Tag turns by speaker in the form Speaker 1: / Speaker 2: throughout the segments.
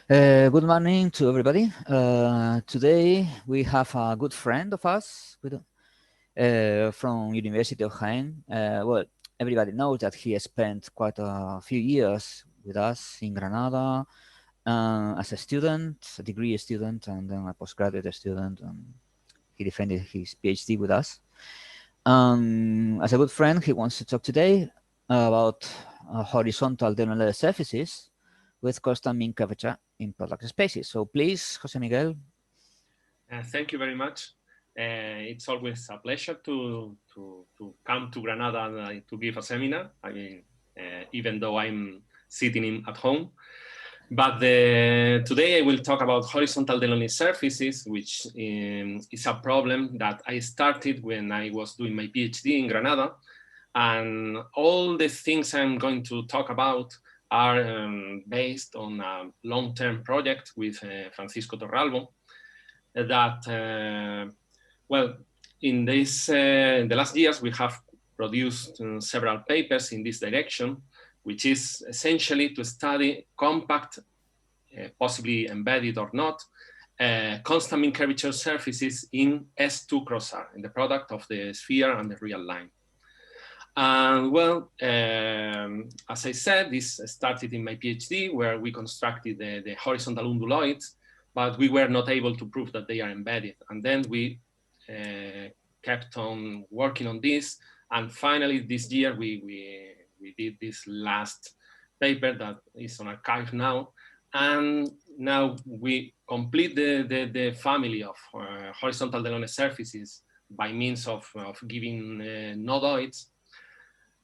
Speaker 1: Good morning to everybody. Today we have a good friend of us from University of UJAEN. Well, everybody knows that he has spent quite a few years with us in Granada as a student, a degree student, and then a postgraduate student. And he defended his PhD with us. As a good friend, he wants to talk today about horizontal Delaunay surfaces with constant mean curvature in product spaces. So please, José Miguel.
Speaker 2: Thank you very much. It's always a pleasure to come to Granada and to give a seminar. I mean, even though I'm sitting at home. But today I will talk about horizontal Delaunay surfaces, which is a problem that I started when I was doing my PhD in Granada. And all the things I'm going to talk about are based on a long-term project with Francisco Torralbo that, well, in the last years, we have produced several papers in this direction, which is essentially to study compact, possibly embedded or not, constant mean curvature surfaces in S2 cross-R, in the product of the sphere and the real line. And well, as I said, this started in my PhD, where we constructed the horizontal unduloids, but we were not able to prove that they are embedded. And then we kept on working on this. And finally, this year, we did this last paper that is on archive now. And now we complete the family of horizontal Delaunay surfaces by means of giving nodoids.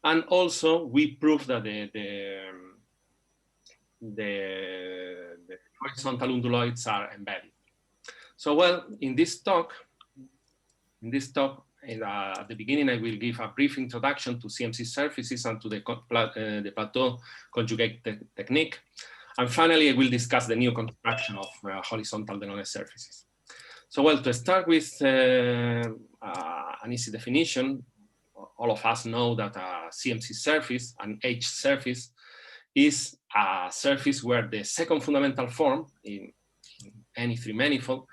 Speaker 2: And also we prove that the horizontal unduloids are embedded. So well, in this talk, at the beginning, I will give a brief introduction to CMC surfaces and to the plateau conjugate technique. And finally, I will discuss the new construction of horizontal Delaunay surfaces. So well, to start with an easy definition, all of us know that a CMC surface, an H surface, is a surface where the second fundamental form in any three manifold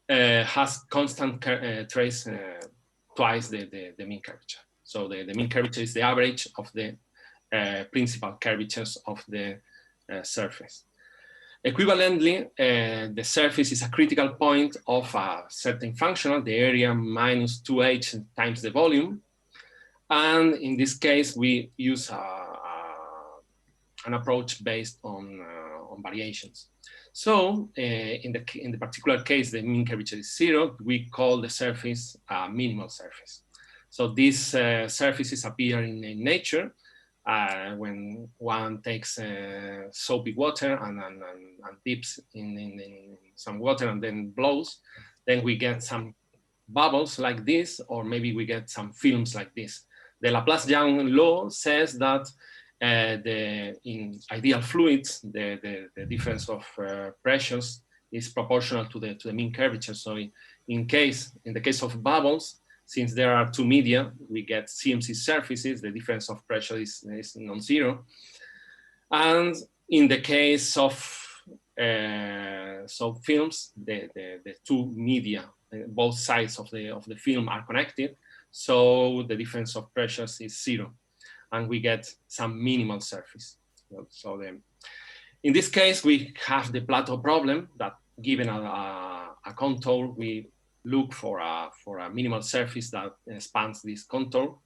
Speaker 2: has constant trace twice the mean curvature. So the mean curvature is the average of the principal curvatures of the surface. Equivalently, the surface is a critical point of a certain functional, the area minus 2h times the volume. And in this case, we use an approach based on variations. So in the particular case, the mean curvature is 0, we call the surface a minimal surface. So these surfaces appear in nature when one takes soapy water and dips in some water and then blows, then we get some bubbles like this, or maybe we get some films like this. The Laplace-Young law says that in ideal fluids, the difference of pressures is proportional to the mean curvature. So in the case of bubbles, since there are two media, we get CMC surfaces, the difference of pressure is non-zero. And in the case of films, the two media, both sides of the film are connected, so the difference of pressures is 0, and we get some minimal surface. So in this case, we have the plateau problem that given a contour, we look for a minimal surface that spans this contour.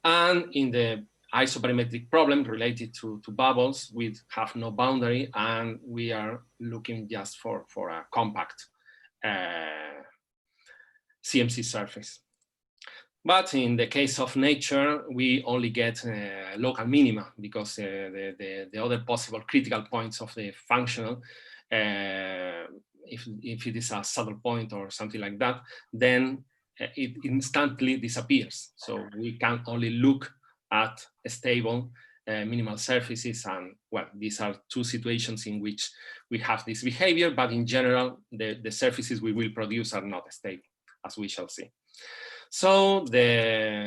Speaker 2: And in the isoperimetric problem related to bubbles, we have no boundary, and we are looking just for a compact CMC surface. But in the case of nature, we only get local minima, because the other possible critical points of the functional, if it is a saddle point or something like that, then it instantly disappears. So we can only look at stable minimal surfaces. And well, these are two situations in which we have this behavior, but in general, the surfaces we will produce are not stable, as we shall see. So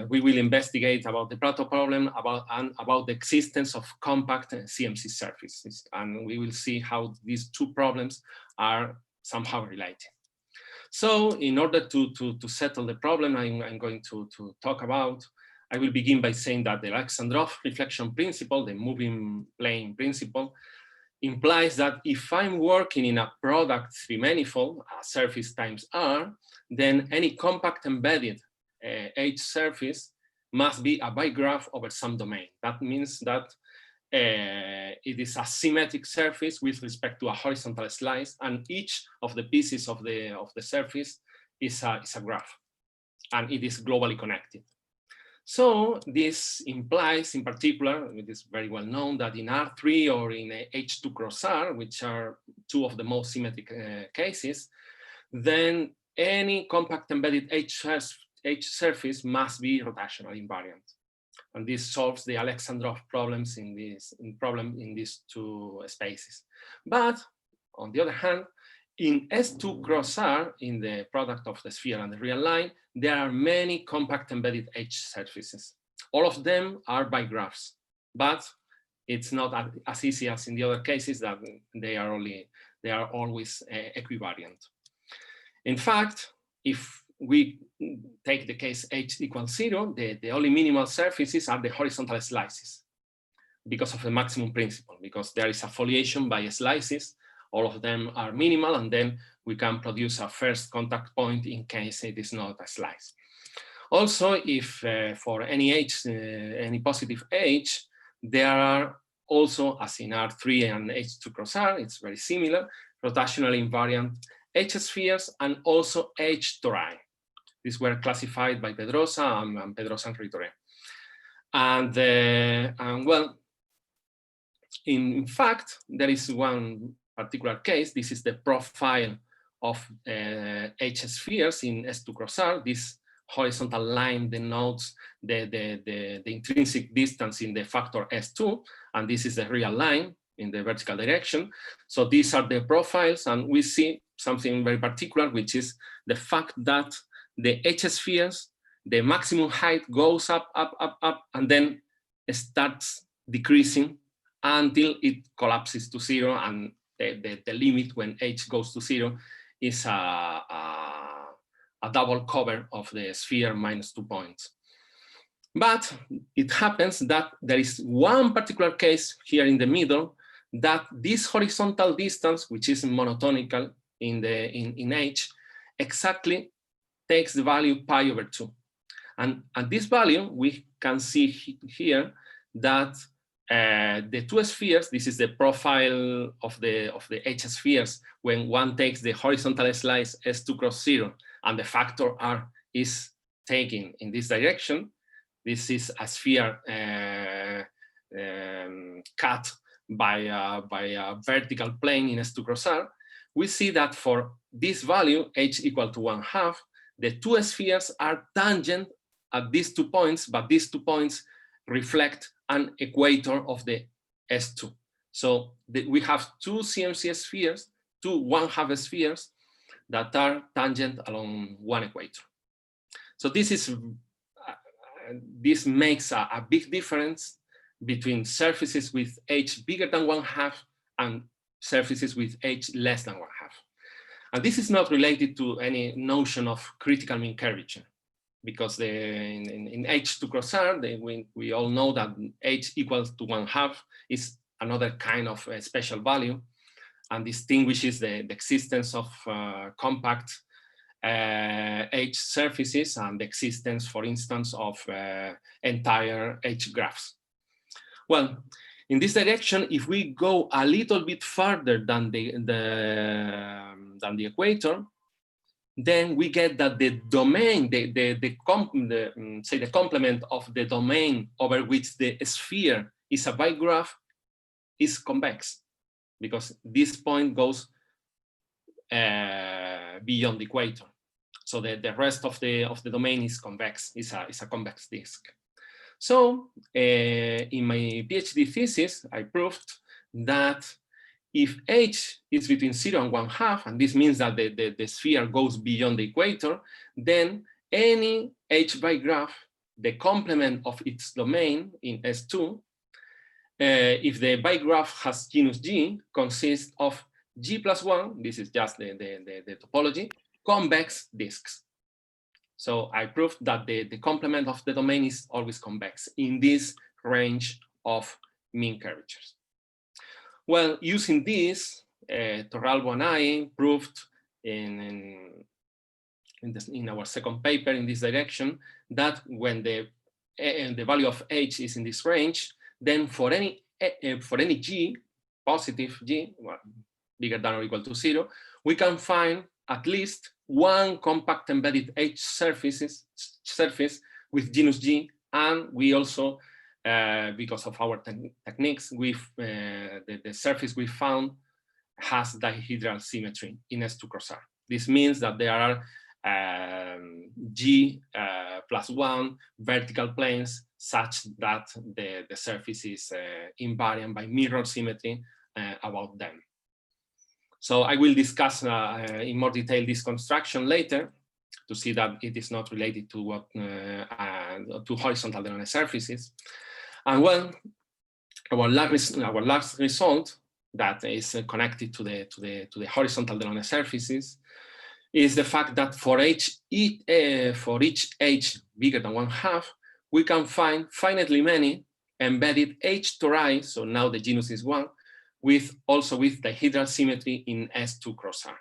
Speaker 2: we will investigate about the plateau problem, about the existence of compact CMC surfaces, and we will see how these two problems are somehow related. So in order to settle the problem I'm going to talk about, I will begin by saying that the Alexandrov reflection principle, the moving plane principle, implies that if I'm working in a product three-manifold, surface times R, then any compact embedded H surface must be a bigraph over some domain. That means that it is a symmetric surface with respect to a horizontal slice, and each of the pieces of the surface is a graph, and it is globally connected. So this implies, in particular, it is very well known that in R3 or in H2 cross R, which are two of the most symmetric cases, then any compact embedded H surface must be rotational invariant. And this solves the Alexandrov problems in these two spaces. But on the other hand, in S2 cross R, in the product of the sphere and the real line, there are many compact embedded H surfaces. All of them are bigraphs, but it's not as easy as in the other cases that they are always equivariant. In fact, if we take the case H equals 0, the only minimal surfaces are the horizontal slices because of the maximum principle, because there is a foliation by slices. All of them are minimal, and then we can produce a first contact point in case it is not a slice. Also, if for any H, any positive H, there are also, as in R3 and H2 cross R, it's very similar, rotationally invariant H spheres and also H tori. These were classified by Pedrosa and Pedrosa and Ritoré. And well, in fact, there is one particular case. This is the profile of H spheres in S2 cross R. This horizontal line denotes the intrinsic distance in the factor S2, and this is the real line in the vertical direction. So these are the profiles, and we see something very particular, which is the fact that the H spheres, the maximum height goes up, and then starts decreasing until it collapses to 0, and the limit when H goes to 0 is a double cover of the sphere minus 2 points. But it happens that there is one particular case here in the middle, that this horizontal distance, which is monotonical in H, exactly takes the value pi over 2. And at this value, we can see here that the two spheres, this is the profile of the H spheres when one takes the horizontal slice S2 cross 0 and the factor R is taken in this direction. This is a sphere cut by a vertical plane in S2 cross R. We see that for this value, H equal to 1/2, the two spheres are tangent at these 2 points, but these 2 points reflect an equator of the S2. So we have two CMC spheres, two 1/2 spheres that are tangent along one equator. So this makes a big difference between surfaces with H bigger than 1/2 and surfaces with H less than 1/2. And this is not related to any notion of critical mean curvature, because in H2 cross R, we all know that H equals to 1/2 is another kind of special value and distinguishes the existence of compact H surfaces and the existence, for instance, of entire H graphs. Well, in this direction, if we go a little bit further than the equator, then we get that the domain, say the complement of the domain over which the sphere is a bigraph is convex, because this point goes beyond the equator. So the rest of the domain is convex, is a convex disk. So in my PhD thesis, I proved that if H is between 0 and 1/2, and this means that the sphere goes beyond the equator, then any H by graph, the complement of its domain in S2, if the bigraph has genus G, consists of G plus 1, this is just the topology, convex disks. So I proved that the complement of the domain is always convex in this range of mean curvatures. Well, using this, Torralbo and I proved in our second paper in this direction that when the value of H is in this range, then for any G, positive G, well, bigger than or equal to 0, we can find at least one compact embedded H surface with genus G, and we also, because of our techniques, the surface we found has dihedral symmetry in S2 cross R. This means that there are G plus 1 vertical planes such that the surface is invariant by mirror symmetry about them. So I will discuss in more detail this construction later to see that it is not related to what to horizontal Delaunay surfaces. And well, our last result that is connected to the horizontal Delaunay surfaces is the fact that for each H bigger than 1/2, we can find finitely many embedded H to I, so now the genus is 1, also with dihedral symmetry in S2 cross R.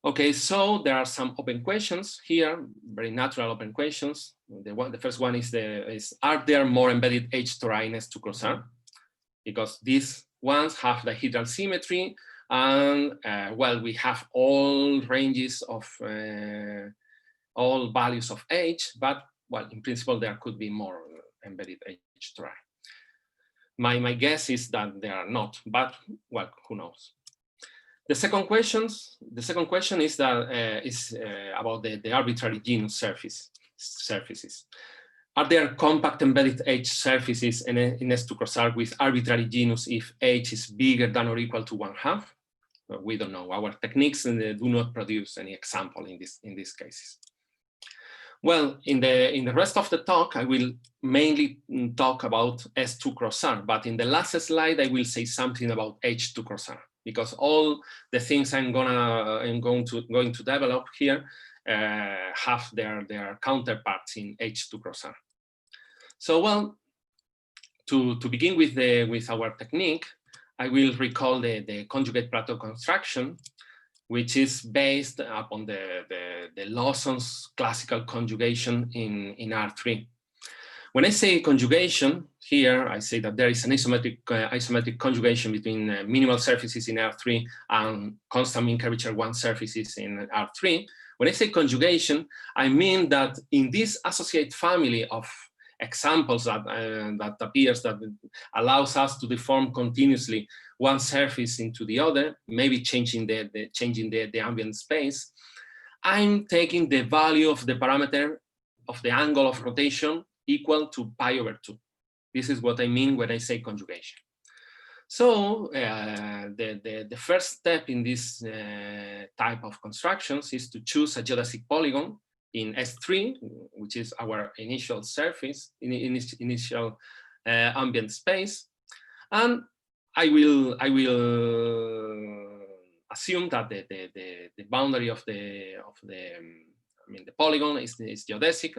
Speaker 2: Okay, so there are some open questions here, very natural open questions. The first one is are there more embedded H to I in S2 cross R? Because these ones have dihedral symmetry, and well, we have all ranges of all values of H, but well, in principle, there could be more embedded H to I. My guess is that there are not, but well, who knows? The second question is about the arbitrary genus surfaces. Are there compact embedded H surfaces in S2 cross R with arbitrary genus if H is bigger than or equal to 1/2? We don't know. Our techniques do not produce any example in these cases. Well, in the rest of the talk, I will mainly talk about S2 cross R, but in the last slide, I will say something about H2 cross R, because all the things I'm going to develop here have their counterparts in H2 cross R. So well, to begin with our technique, I will recall the conjugate plateau construction, which is based upon the Lawson's classical conjugation in R3. When I say conjugation, here I say that there is an isometric conjugation between minimal surfaces in R3 and constant mean curvature 1 surfaces in R3. When I say conjugation, I mean that in this associate family of examples that appears that allows us to deform continuously one surface into the other, maybe changing the ambient space, I'm taking the value of the parameter of the angle of rotation equal to pi/2. This is what I mean when I say conjugation. So the first step in this type of constructions is to choose a geodesic polygon in S3, which is our initial surface, initial ambient space, and I will assume that the boundary of the polygon is geodesic.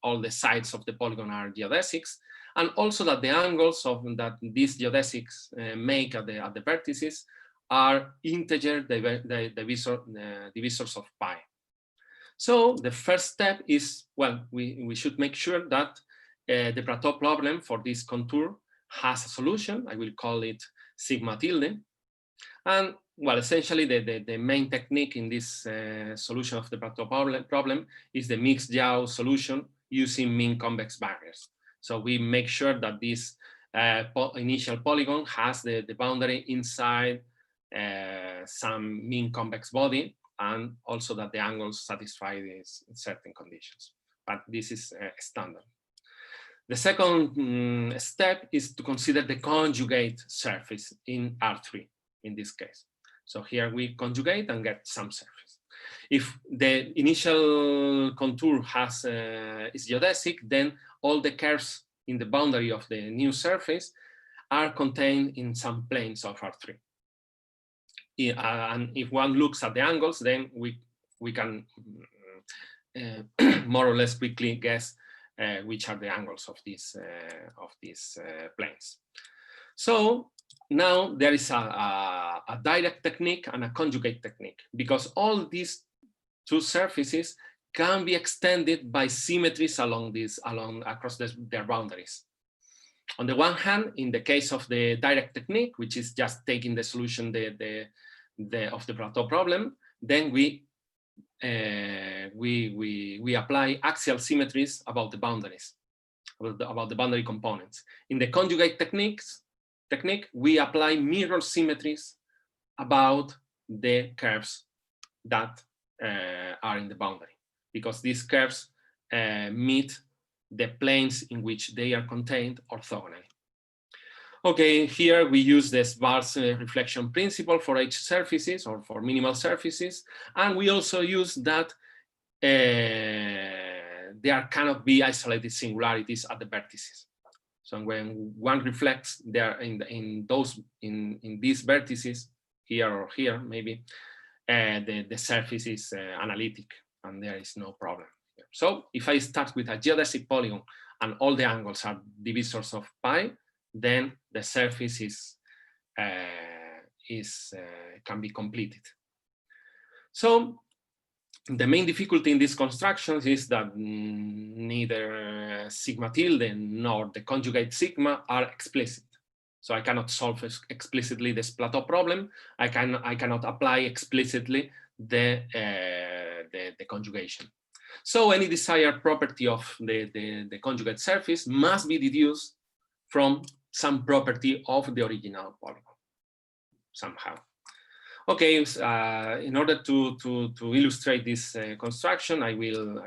Speaker 2: All the sides of the polygon are geodesics, and also that the angles that these geodesics make at the vertices are integer divisors of pi. So the first step is, well, we should make sure that the plateau problem for this contour has a solution. I will call it sigma tilde. And well, essentially the main technique in this solution of the plateau problem is the mixed yaw solution using mean convex barriers. So we make sure that this initial polygon has the boundary inside some mean convex body, and also that the angles satisfy these certain conditions. But this is standard. The second step is to consider the conjugate surface in R3 in this case. So here we conjugate and get some surface. If the initial contour is geodesic, then all the curves in the boundary of the new surface are contained in some planes of R3. And if one looks at the angles, then we can more or less quickly guess which are the angles of these planes. So now there is a direct technique and a conjugate technique, because all these two surfaces can be extended by symmetries across their boundaries. On the one hand, in the case of the direct technique, which is just taking the solution of the plateau problem, then we apply axial symmetries about the boundaries, about the boundary components. In the conjugate technique, we apply mirror symmetries about the curves that are in the boundary, because these curves meet the planes in which they are contained orthogonally. Okay, here we use the sparse reflection principle for edge surfaces or for minimal surfaces, and we also use that there cannot be isolated singularities at the vertices. So when one reflects there in these vertices, here or here maybe, the surface is analytic and there is no problem here. So if I start with a geodesic polygon and all the angles are divisors of pi, then the surface can be completed. So the main difficulty in these constructions is that neither sigma tilde nor the conjugate sigma are explicit. So I cannot solve explicitly this plateau problem. I cannot apply explicitly the conjugation. So any desired property of the conjugate surface must be deduced from some property of the original polygon somehow. Okay, in order to illustrate this construction, I will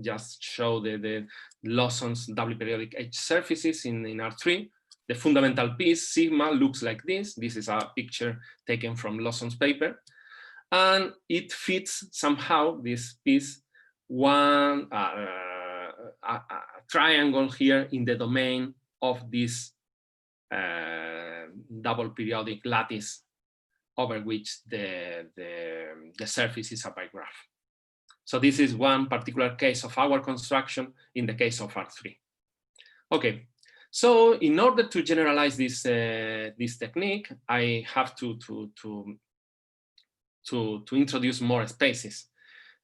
Speaker 2: just show the Lawson's doubly periodic edge surfaces in R3. The fundamental piece sigma looks like this. This is a picture taken from Lawson's paper, and it fits somehow this piece a triangle here in the domain of this double periodic lattice over which the surface is a pi graph. So this is one particular case of our construction in the case of R3. Okay, so in order to generalize this technique, I have to introduce more spaces.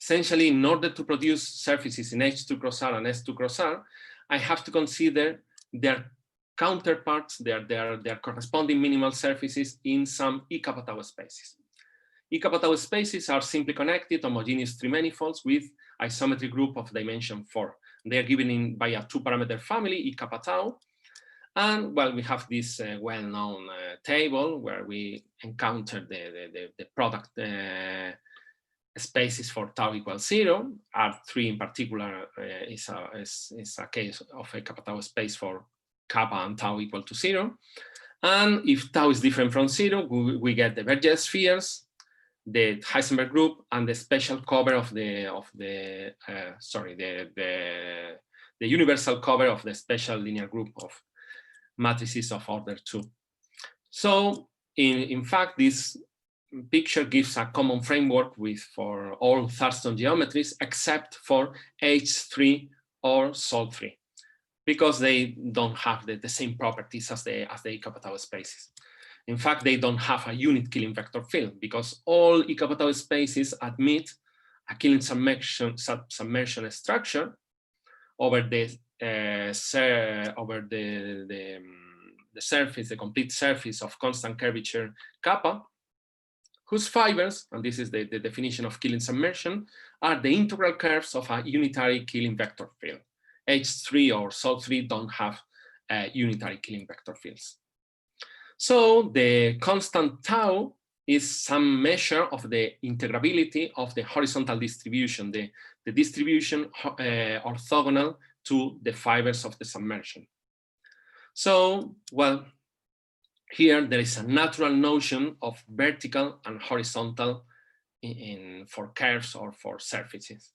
Speaker 2: Essentially, in order to produce surfaces in H2 cross R and S2 cross R, I have to consider their counterparts, their corresponding minimal surfaces in some E kappa tau spaces. E kappa tau spaces are simply connected homogeneous trimanifolds with isometry group of dimension 4. They are given by a two-parameter family, E kappa tau. And well, we have this well-known table where we encounter the product spaces for tau equals 0. R3 in particular is a case of a kappa tau space for kappa and tau equal to 0. And if tau is different from 0, we get the Berger spheres, the Heisenberg group, and the special cover of the universal cover of the special linear group of matrices of order 2. So in fact, this picture gives a common framework for all Thurston geometries except for H3 or Sol3, because they don't have the same properties as the E kappa tau spaces. In fact, they don't have a unit killing vector field, because all E kappa tau spaces admit a killing submersion structure over the surface, the complete surface of constant curvature kappa, whose fibers, and this is the definition of killing submersion, are the integral curves of a unitary killing vector field. H3 or Sol3 don't have unitary killing vector fields. So the constant tau is some measure of the integrability of the horizontal distribution, the distribution orthogonal to the fibers of the submersion. So, well, here there is a natural notion of vertical and horizontal for curves or for surfaces,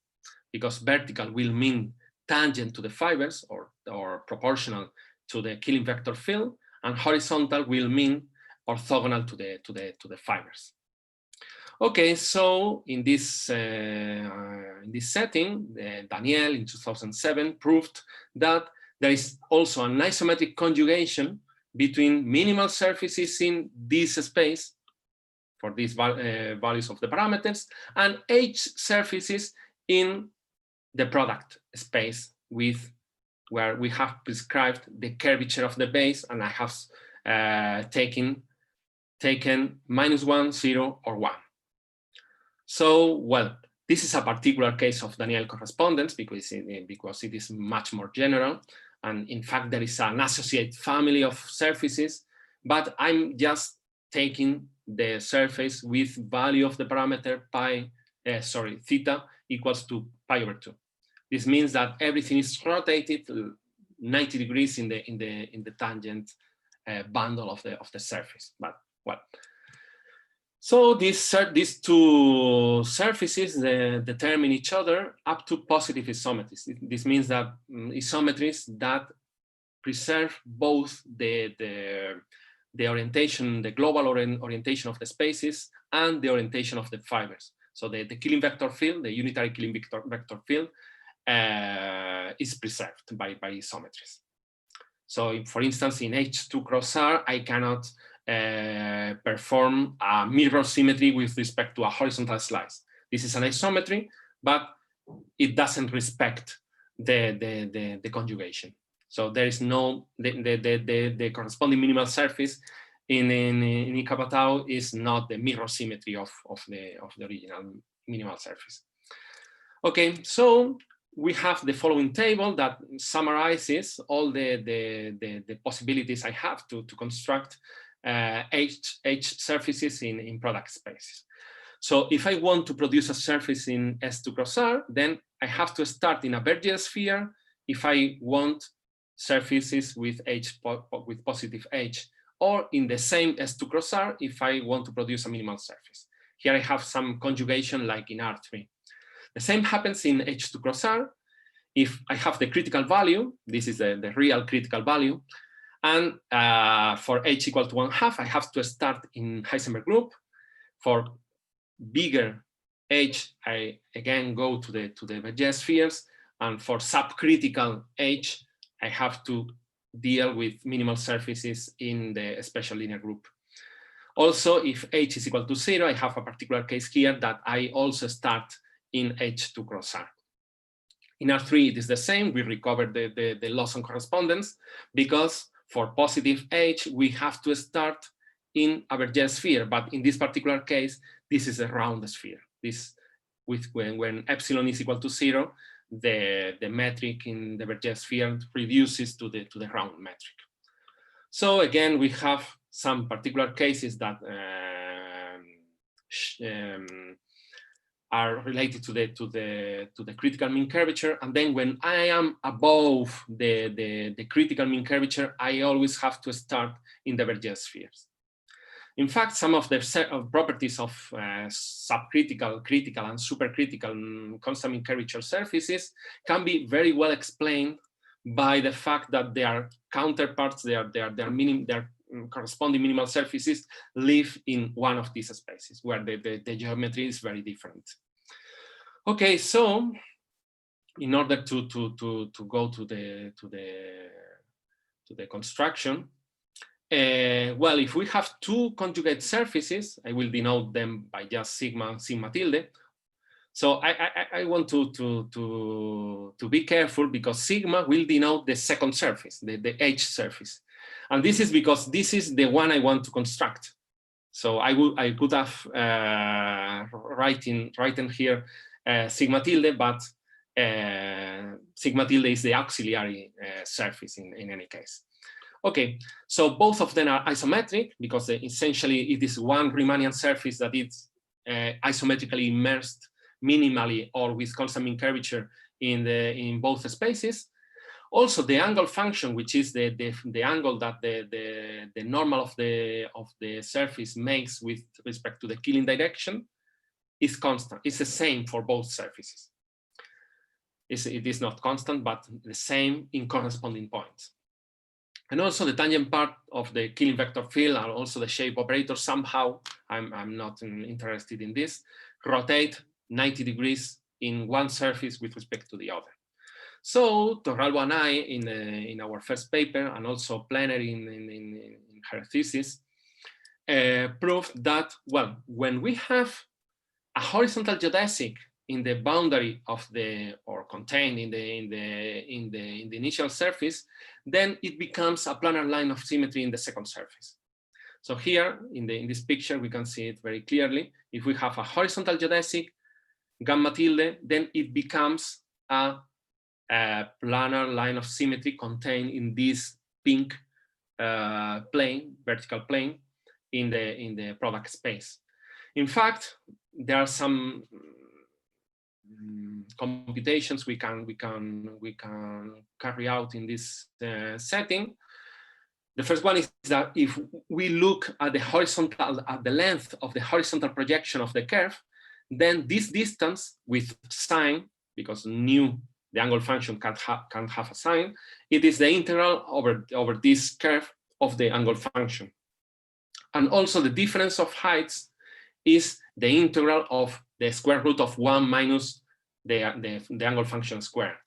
Speaker 2: because vertical will mean tangent to the fibers or proportional to the killing vector field, and horizontal will mean orthogonal to the fibers. Okay, so in this setting, Daniel in 2007 proved that there is also an isometric conjugation between minimal surfaces in this space for these values of the parameters and H surfaces in the product space where we have prescribed the curvature of the base, and I have taken -1, 0, or 1. So, well, this is a particular case of Daniel correspondence because it is much more general. And in fact, there is an associated family of surfaces, but I'm just taking the surface with value of the parameter theta equals to pi over 2. This means that everything is rotated 90 degrees in the tangent bundle of the surface. But well, so these two surfaces determine each other up to positive isometries. This means that isometries that preserve both the orientation, the global orientation of the spaces and the orientation of the fibers. So the killing vector field, the unitary killing vector field, is preserved by isometries. So for instance, in H2 cross R, I cannot perform a mirror symmetry with respect to a horizontal slice. This is an isometry, but it doesn't respect the conjugation. So there is no, the corresponding minimal surface in Ikapatao is not the mirror symmetry of the original minimal surface. Okay, so we have the following table that summarizes all the possibilities I have to construct H surfaces in product spaces. So if I want to produce a surface in S2 cross R, then I have to start in a Berger sphere if I want surfaces with positive H, or in the same S2 cross R if I want to produce a minimal surface. Here I have some conjugation like in R3. The same happens in H2 cross R. If I have the critical value, this is the real critical value, and for H equal to 1/2, I have to start in Heisenberg group. For bigger H, I again go to the Berger spheres, and for subcritical H, I have to deal with minimal surfaces in the special linear group. Also, if H is equal to 0, I have a particular case here that I also start in H2 cross R. In R3, it is the same. We recover the loss on correspondence because for positive H, we have to start in a Berger sphere. But in this particular case, this is a round sphere. This when epsilon is equal to 0, the metric in the Berger sphere reduces to the round metric. So again, we have some particular cases that are related to the critical mean curvature, and then when I am above the critical mean curvature, I always have to start in the Berger spheres. In fact, some of the properties of subcritical, critical, and supercritical constant mean curvature surfaces can be very well explained by the fact that their counterparts, their corresponding minimal surfaces live in one of these spaces where the geometry is very different. Okay, so in order to go to the construction, well, if we have two conjugate surfaces, I will denote them by just sigma tilde. So I want to be careful because sigma will denote the second surface, the H surface. And this is because this is the one I want to construct. So I could have written here sigma tilde, but sigma tilde is the auxiliary surface in any case. Okay, so both of them are isometric because essentially it is one Riemannian surface that is isometrically immersed minimally or with constant mean curvature in both spaces. Also, the angle function, which is the angle that the normal of the surface makes with respect to the killing direction, is constant. It's the same for both surfaces. It is not constant, but the same in corresponding points. And also the tangent part of the Killing vector field and also the shape operator somehow, I'm not interested in this, rotate 90 degrees in one surface with respect to the other. So Torralbo and I, in our first paper, and also Plenary in her thesis, proved that, well, when we have a horizontal geodesic in the boundary of the, or contained in the initial surface, then it becomes a planar line of symmetry in the second surface. So here in this picture, we can see it very clearly. If we have a horizontal geodesic, gamma tilde, then it becomes a planar line of symmetry contained in this pink plane, vertical plane, in the product space. In fact, there are some computations we can carry out in this setting. The first one is that if we look at the length of the horizontal projection of the curve, then this distance with sign, because the angle function can have a sign, it is the integral over this curve of the angle function. And also the difference of heights is the integral of the square root of 1 minus the angle function square.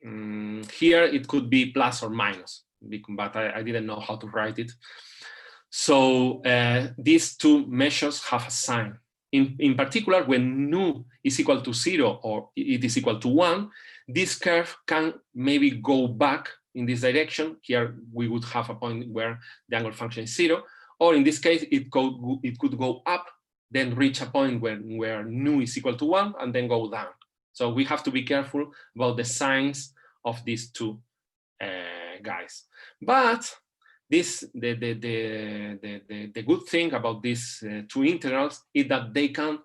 Speaker 2: Here it could be plus or minus, but I didn't know how to write it. So these two measures have a sign. In particular, when nu is equal to 0 or it is equal to 1, this curve can maybe go back in this direction. Here we would have a point where the angle function is 0, or in this case it could go up, then reach a point where nu is equal to 1 and then go down. So we have to be careful about the signs of these two guys. But the good thing about these two integrals is that they can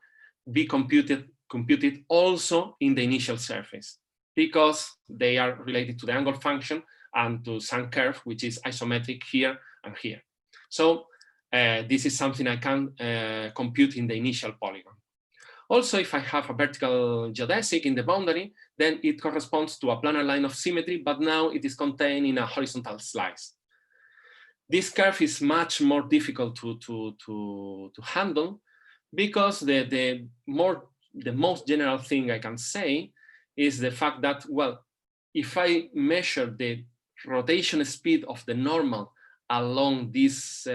Speaker 2: be computed also in the initial surface, because they are related to the angle function and to some curve which is isometric here and here. So this is something I can compute in the initial polygon. Also, if I have a vertical geodesic in the boundary, then it corresponds to a planar line of symmetry, but now it is contained in a horizontal slice. This curve is much more difficult to handle, because the most general thing I can say is the fact that, well, if I measure the rotation speed of the normal along this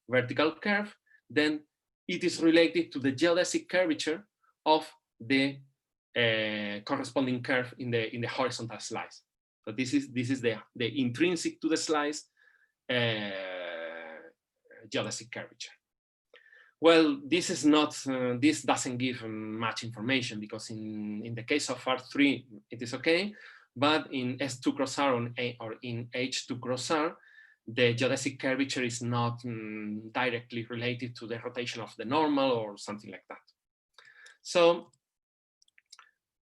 Speaker 2: vertical curve, then it is related to the geodesic curvature of the corresponding curve in the horizontal slice. So this is the intrinsic to the slice geodesic curvature. Well, this is not, this doesn't give much information, because in the case of R3, it is okay, but in S2 cross R or in H2 cross R, the geodesic curvature is not directly related to the rotation of the normal or something like that. So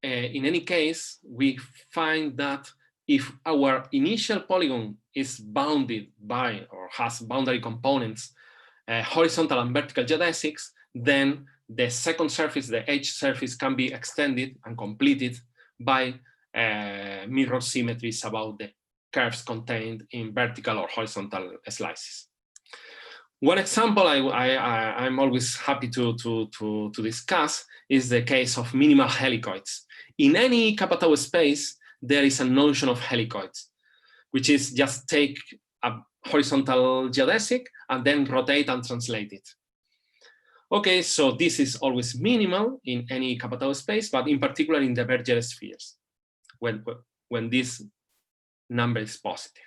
Speaker 2: in any case, we find that if our initial polygon is bounded by or has boundary components, horizontal and vertical geodesics, then the second surface, the H surface, can be extended and completed by mirror symmetries about the curves contained in vertical or horizontal slices. One example I'm always happy to discuss is the case of minimal helicoids. In any kappa tau space, there is a notion of helicoids, which is just take a horizontal geodesic and then rotate and translate it. Okay, so this is always minimal in any kappa tau space, but in particular in the Berger spheres, when this number is positive.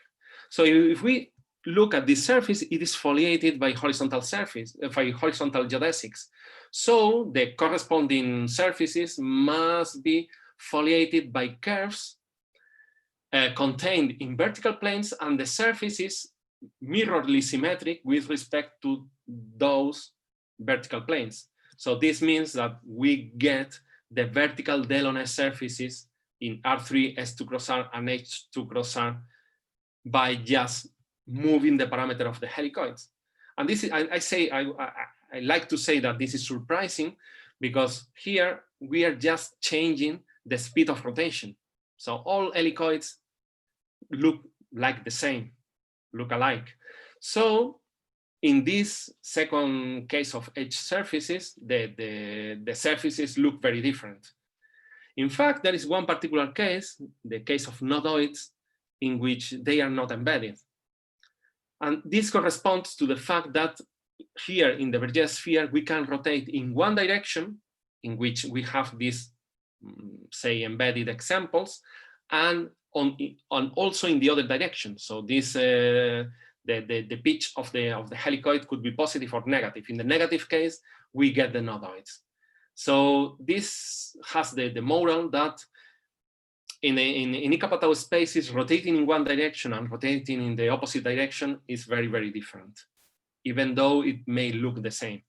Speaker 2: So if we look at this surface, it is foliated by horizontal geodesics. So the corresponding surfaces must be foliated by curves contained in vertical planes, and the surface is mirrorly symmetric with respect to those vertical planes. So this means that we get the vertical Delaunay surfaces in R3, S2 cross R, and H2 cross R by just moving the parameter of the helicoids. And this is, I I like to say that this is surprising because here we are just changing the speed of rotation. So all helicoids look like the same, look alike. So in this second case of edge surfaces, the surfaces look very different. In fact, there is one particular case, the case of nodoids, in which they are not embedded. And this corresponds to the fact that here in the Berger sphere, we can rotate in one direction, in which we have these, say, embedded examples, and also in the other direction. So this, the pitch of the helicoid could be positive or negative. In the negative case, we get the nodoids. So this has the moral that in Ika-Patau spaces, rotating in one direction and rotating in the opposite direction is very, very different, even though it may look the same.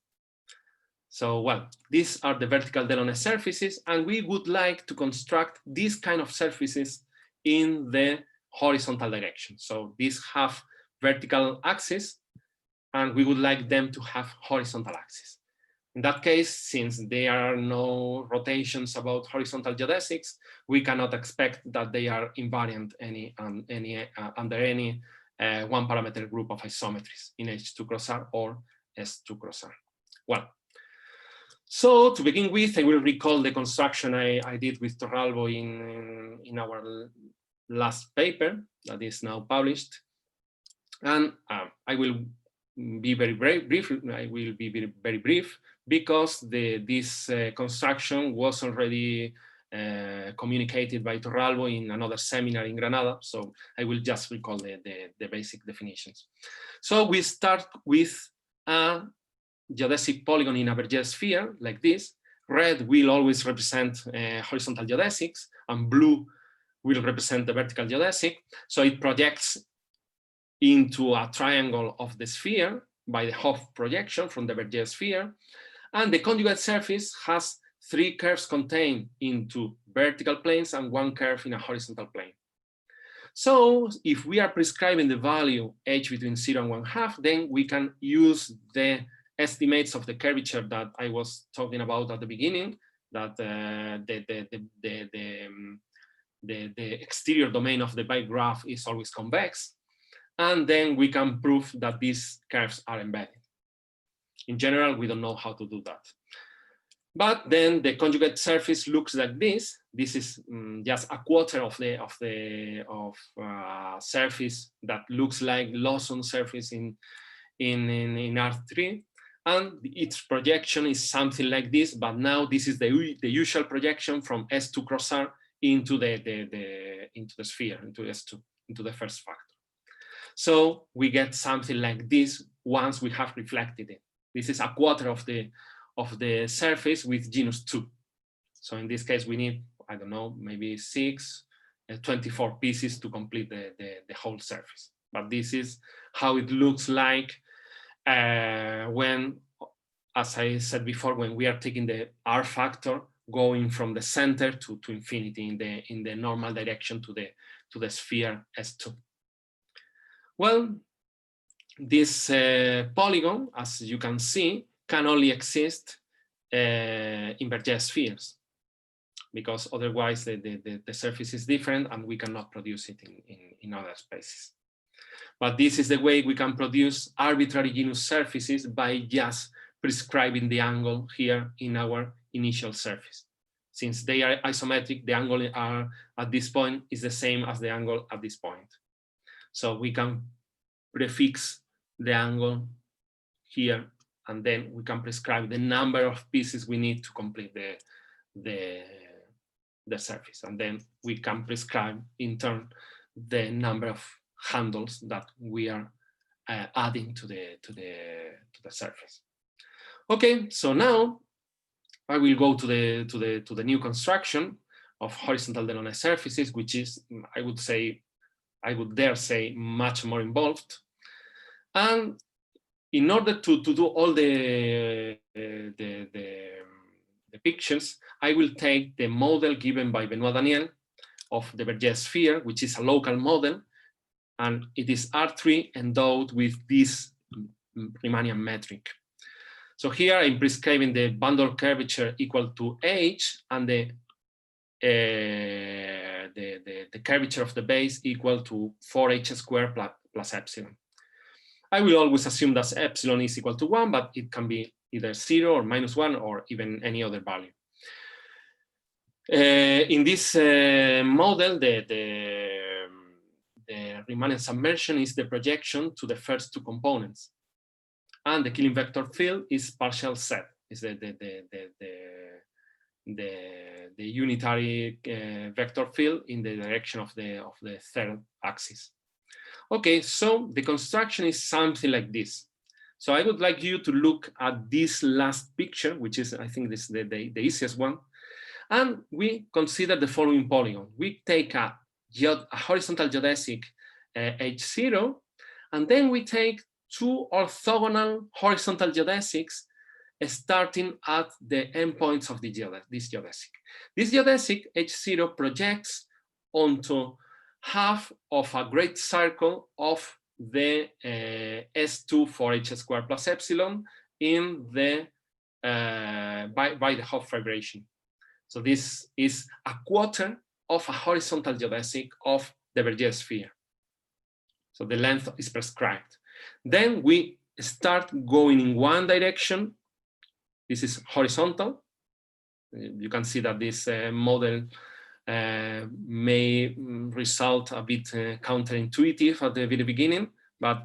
Speaker 2: So, well, these are the vertical Delaunay surfaces, and we would like to construct these kind of surfaces in the horizontal direction. So these have vertical axis, and we would like them to have horizontal axis. In that case, since there are no rotations about horizontal geodesics, we cannot expect that they are invariant under any one parameter group of isometries in H2 cross R or S2 cross R. Well, so to begin with, I will recall the construction I did with Torralbo in our last paper that is now published. And I will be very brief. I will be very brief because this construction was already communicated by Torralbo in another seminar in Granada. So I will just recall the basic definitions. So we start with a geodesic polygon in a Berger sphere like this. Red will always represent horizontal geodesics, and blue will represent the vertical geodesic. So it projects into a triangle of the sphere by the Hopf projection from the Berger sphere. And the conjugate surface has 3 curves contained into vertical planes and 1 curve in a horizontal plane. So if we are prescribing the value h between 0 and 1/2, then we can use the estimates of the curvature that I was talking about at the beginning, that the exterior domain of the bike graph is always convex. And then we can prove that these curves are embedded. In general, we don't know how to do that. But then the conjugate surface looks like this. This is just a quarter of surface that looks like Lawson surface in R3. And its projection is something like this, but now this is the usual projection from S2 cross R into the sphere, into S2, into the first factor. So we get something like this once we have reflected it. This is a quarter of the surface with genus 2. So in this case, we need, I don't know, maybe 24 pieces to complete the whole surface. But this is how it looks like when, as I said before, when we are taking the R factor going from the center to infinity in the normal direction to the sphere S2. Well, this polygon, as you can see, can only exist in Berger spheres, because otherwise the surface is different and we cannot produce it in other spaces. But this is the way we can produce arbitrary genus surfaces by just prescribing the angle here in our initial surface. Since they are isometric, the angle at this point is the same as the angle at this point. So we can prefix the angle here, and then we can prescribe the number of pieces we need to complete the surface. And then we can prescribe in turn the number of handles that we are adding to the surface. Okay, so now I will go to the new construction of horizontal Delaunay surfaces, which is, I would dare say, much more involved. And in order to do all the pictures, I will take the model given by Benoit Daniel of the Berger sphere, which is a local model, and it is R3 endowed with this Riemannian metric. So here I'm prescribing the bundle curvature equal to h and the curvature of the base equal to 4h squared plus epsilon. I will always assume that epsilon is equal to 1, but it can be either 0 or -1 or even any other value. In this model, the Riemann submersion is the projection to the first two components. And the Killing vector field is partial Z, is the unitary vector field in the direction of the third axis. Okay, so the construction is something like this. So I would like you to look at this last picture, which is, I think, this the easiest one. And we consider the following polygon. We take a horizontal geodesic H0, and then we take two orthogonal horizontal geodesics starting at the endpoints of this geodesic. This geodesic H0 projects onto half of a great circle of the S2 for h squared plus epsilon in the by the Hopf vibration. So this is a quarter of a horizontal geodesic of the Berger sphere. So the length is prescribed. Then we start going in one direction. This is horizontal. You can see that this model may result a bit counterintuitive at the very beginning, but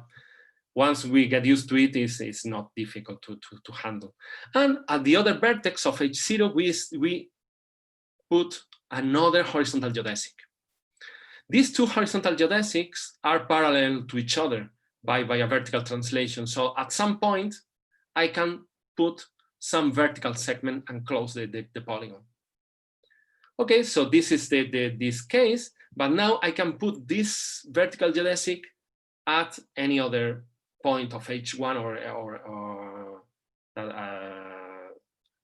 Speaker 2: once we get used to it, it's not difficult to handle. And at the other vertex of H0, we put another horizontal geodesic. These two horizontal geodesics are parallel to each other by a vertical translation. So at some point, I can put some vertical segment and close the polygon. Okay, so this is this case, but now I can put this vertical geodesic at any other point of H1 or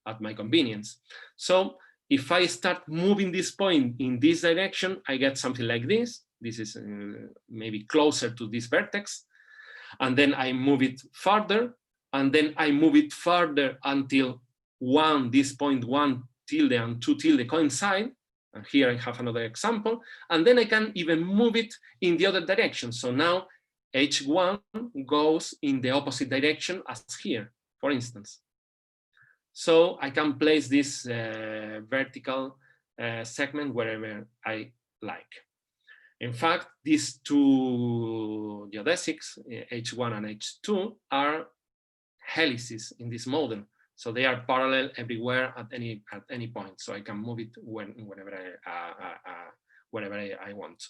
Speaker 2: at my convenience. So if I start moving this point in this direction, I get something like this. This is maybe closer to this vertex. And then I move it further, and then I move it further until this point 1 tilde and 2 tilde coincide. And here I have another example. And then I can even move it in the other direction. So now H1 goes in the opposite direction as here, for instance. So I can place this vertical segment wherever I like. In fact, these two geodesics, H1 and H2, are helices in this model. So they are parallel everywhere at any point. So I can move it wherever I want.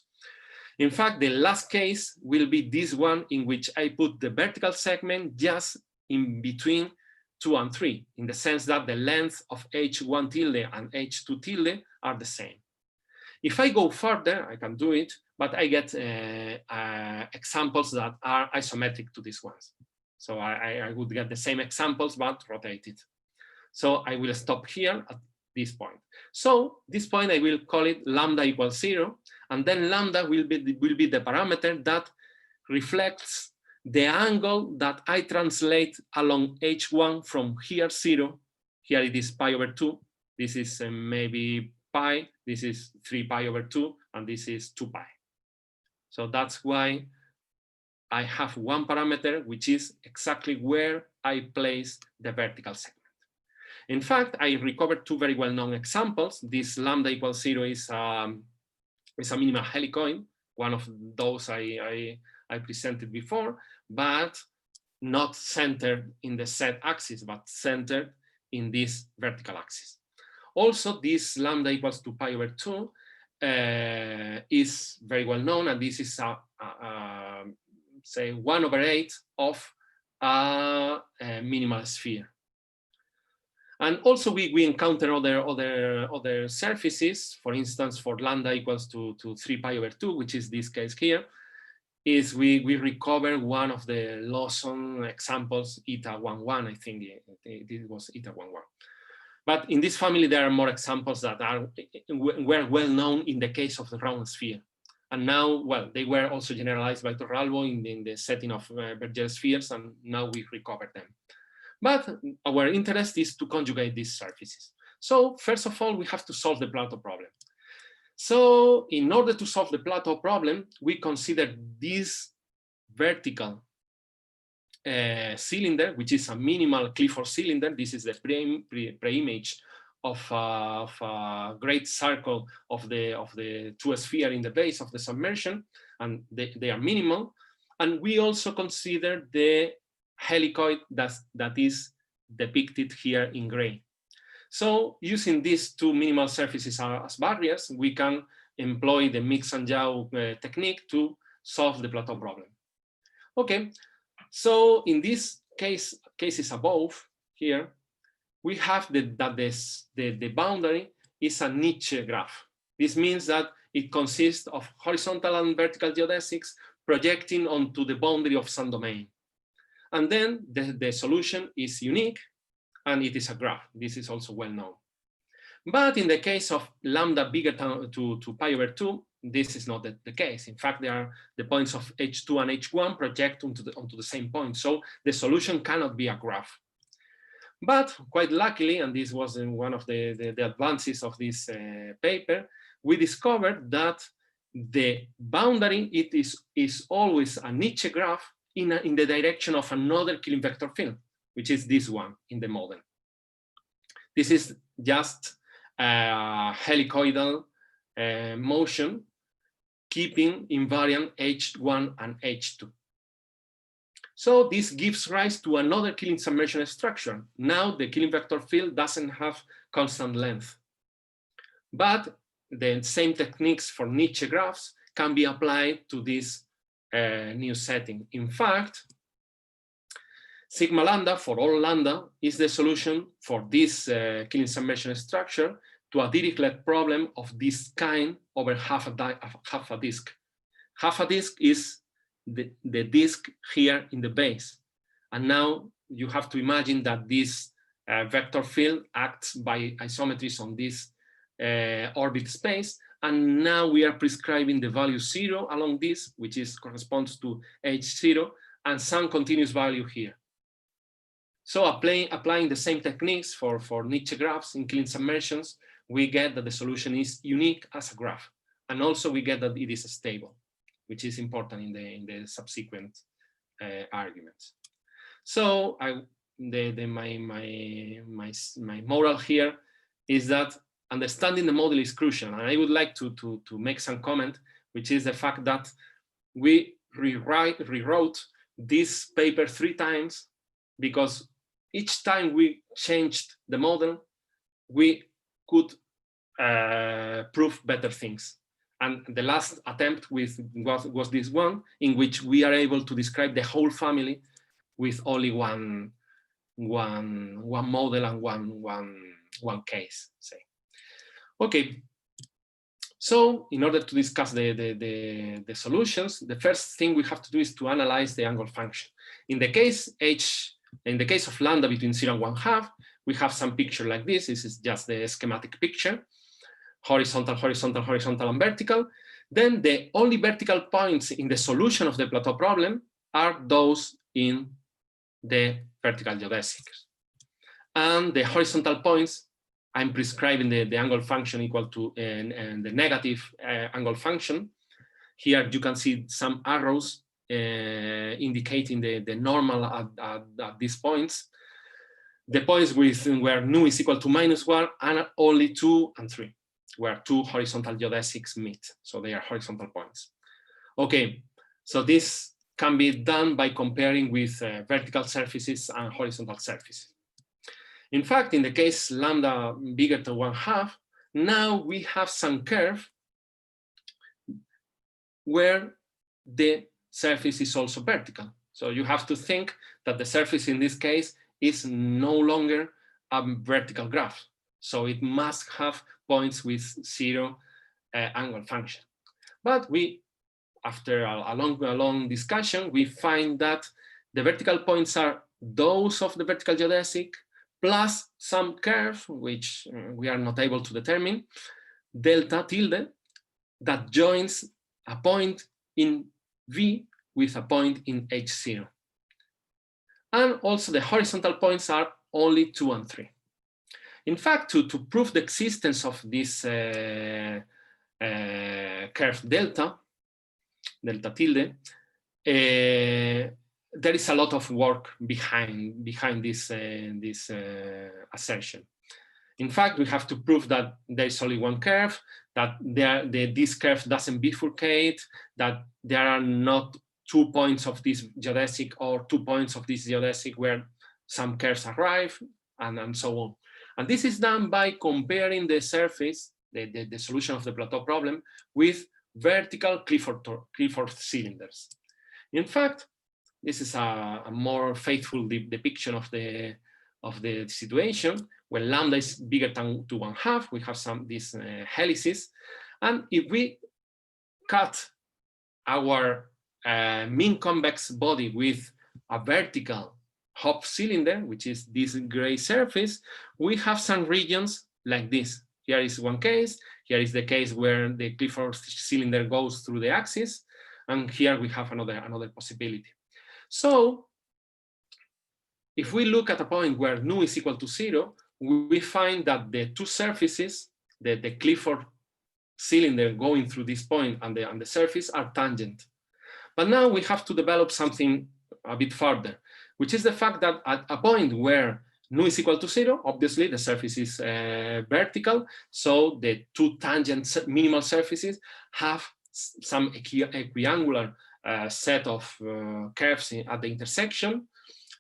Speaker 2: In fact, the last case will be this one in which I put the vertical segment just in between 2 and 3, in the sense that the length of H1 tilde and H2 tilde are the same. If I go further, I can do it, but I get examples that are isometric to these ones. So I would get the same examples, but rotated. So I will stop here at this point. So this point, I will call it lambda equals 0. And then lambda will be the parameter that reflects the angle that I translate along H1 from here 0. Here it is pi over 2. This is maybe pi. This is 3 pi over 2. And this is 2 pi. So that's why I have one parameter, which is exactly where I place the vertical segment. In fact, I recovered two very well-known examples. This lambda equals 0 is a minimal helicoid, one of those I presented before, but not centered in the Z axis, but centered in this vertical axis. Also, this lambda equals to pi over 2 is very well known, and this is say 1/8 of a minimal sphere. And also we encounter other surfaces. For instance, for lambda equals to 3 pi over 2, which is this case here, is we recover one of the Lawson examples, eta 11, I think it was eta 11. But in this family, there are more examples that were well known in the case of the round sphere. And now, well, they were also generalized by Torralbo in the setting of Berger spheres, and now we recover them. But our interest is to conjugate these surfaces. So first of all, we have to solve the plateau problem. So in order to solve the plateau problem, we consider this vertical cylinder, which is a minimal Clifford cylinder. This is the pre-image of a great circle of the two sphere in the base of the submersion, and they are minimal. And we also consider the helicoid that is depicted here in gray. So using these two minimal surfaces as barriers, we can employ the mix and yaw technique to solve the plateau problem. Okay, so in these cases above here, we have the boundary is a niche graph. This means that it consists of horizontal and vertical geodesics projecting onto the boundary of some domain. And then the solution is unique, and it is a graph. This is also well known. But in the case of lambda bigger to pi over 2, this is not the case. In fact, the points of H2 and H1 project onto the same point. So the solution cannot be a graph. But quite luckily, and this was one of the advances of this paper, we discovered that the boundary is always a niche graph in the direction of another Killing vector field, which is this one in the model. This is just a helicoidal motion, keeping invariant H1 and H2. So this gives rise to another Killing submersion structure. Now the Killing vector field doesn't have constant length. But the same techniques for niche graphs can be applied to this new setting. In fact, sigma lambda for all lambda is the solution for this Killing submersion structure to a Dirichlet problem of this kind over half a disk. Half a disk is the disk here in the base. And now you have to imagine that this vector field acts by isometries on this orbit space. And now we are prescribing the value 0 along this, which corresponds to H0, and some continuous value here. So applying the same techniques for niche graphs in Killing submersions, we get that the solution is unique as a graph. And also we get that it is stable, which is important in the subsequent arguments. So my moral here is that understanding the model is crucial. And I would like to make some comment, which is the fact that we rewrote this paper 3 times, because each time we changed the model, we could prove better things. And the last attempt was this one, in which we are able to describe the whole family with only one model and one case, say. Okay, so in order to discuss the solutions, the first thing we have to do is to analyze the angle function. In the case of lambda between 0 and 1/2, we have some picture like this. This is just the schematic picture. Horizontal, horizontal, horizontal, and vertical. Then the only vertical points in the solution of the plateau problem are those in the vertical geodesics. And the horizontal points, I'm prescribing the angle function equal to the negative angle function. Here you can see some arrows indicating the normal at these points. The points where nu is equal to -1 and only 2 and 3, where 2 horizontal geodesics meet. So they are horizontal points. Okay, so this can be done by comparing with vertical surfaces and horizontal surfaces. In fact, in the case lambda bigger than 1/2, now we have some curve where the surface is also vertical. So you have to think that the surface in this case is no longer a vertical graph. So it must have points with 0 angle function. But after a long discussion, we find that the vertical points are those of the vertical geodesic plus some curve, which we are not able to determine, delta tilde, that joins a point in V with a point in H0. And also the horizontal points are only 2 and 3. In fact, to prove the existence of this curve delta tilde, there is a lot of work behind this assertion. In fact, we have to prove that there is only one curve, that this curve doesn't bifurcate, that there are not 2 points of this geodesic or 2 points of this geodesic where some curves arrive, and so on. And this is done by comparing the surface, the solution of the plateau problem, with vertical Clifford cylinders. In fact, this is a more faithful depiction of the situation. When lambda is bigger than 2.5, we have these helices. And if we cut our mean convex body with a vertical Hopf cylinder, which is this gray surface, we have some regions like this. Here is one case. Here is the case where the Clifford cylinder goes through the axis. And here we have another possibility. So if we look at a point where nu is equal to 0, we find that the two surfaces, the Clifford cylinder going through this point and the surface are tangent. But now we have to develop something a bit further, which is the fact that at a point where nu is equal to 0, obviously the surface is vertical, so the two tangent minimal surfaces have some equiangular set of curves at the intersection.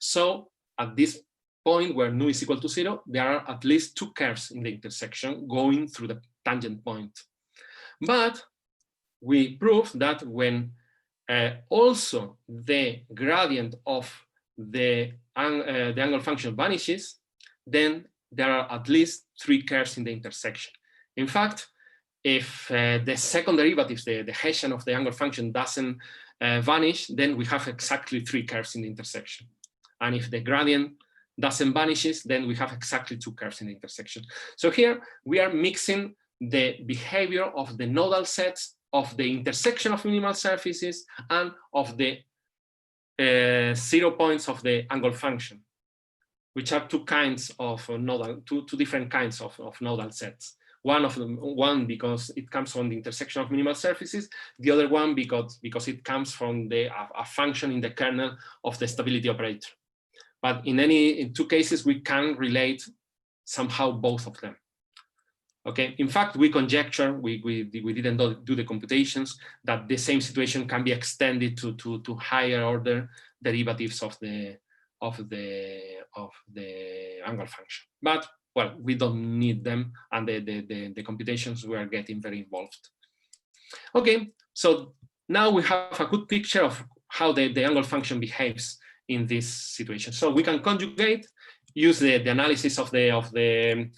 Speaker 2: So at this point where nu is equal to 0, there are at least two curves in the intersection going through the tangent point. But we proved that when also the gradient of the angle function vanishes, then there are at least three curves in the intersection. In fact, if the second derivatives, the Hessian of the angle function doesn't vanish, then we have exactly three curves in the intersection. And if the gradient doesn't vanishes, then we have exactly two curves in the intersection. So here we are mixing the behavior of the nodal sets of the intersection of minimal surfaces and of the 0 points of the angle function, which are two kinds of two different kinds of nodal sets. One because it comes from the intersection of minimal surfaces, the other one because it comes from a function in the kernel of the stability operator. But in two cases, we can relate somehow both of them. Okay. In fact, we conjecture, we didn't do the computations, that the same situation can be extended to higher order derivatives of the angle function. But well, we don't need them, and the computations we are getting very involved. Okay, so now we have a good picture of how the angle function behaves in this situation. So we can conjugate, use the analysis of the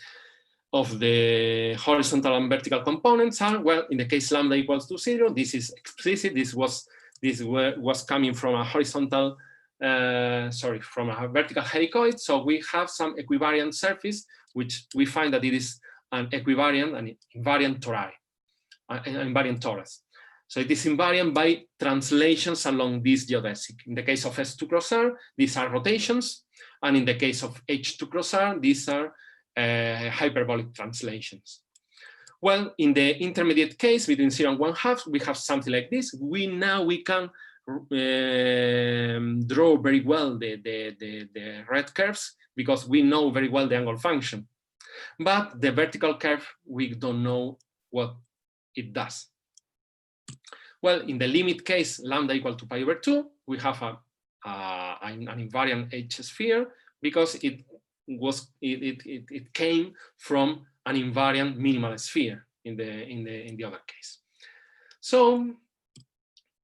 Speaker 2: horizontal and vertical components. Well, in the case lambda equals to 0, this is explicit. This was coming from a horizontal, from a vertical helicoid. So we have some equivariant surface, which we find that it is an equivariant and invariant tori, an invariant torus. So it is invariant by translations along this geodesic. In the case of S2 cross R, these are rotations. And in the case of H2 cross R, these are hyperbolic translations. Well, in the intermediate case between 0 and 1/2, we have something like this. We can draw very well the red curves because we know very well the angle function. But the vertical curve, we don't know what it does. Well, in the limit case, lambda equal to pi over 2, we have an invariant H sphere because it came from an invariant minimal sphere in the other case. So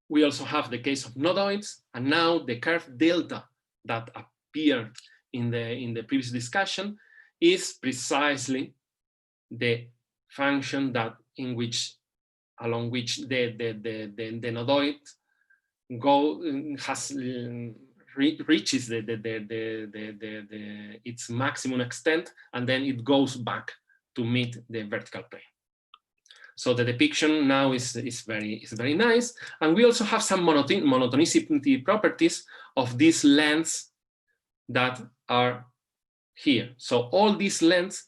Speaker 2: we also have the case of nodoids, and now the curve delta that appeared in the previous discussion is precisely the function along which the nodoid reaches its maximum extent, and then it goes back to meet the vertical plane. So the depiction now is very nice, and we also have some monotonicity properties of these lengths that are here. So all these lengths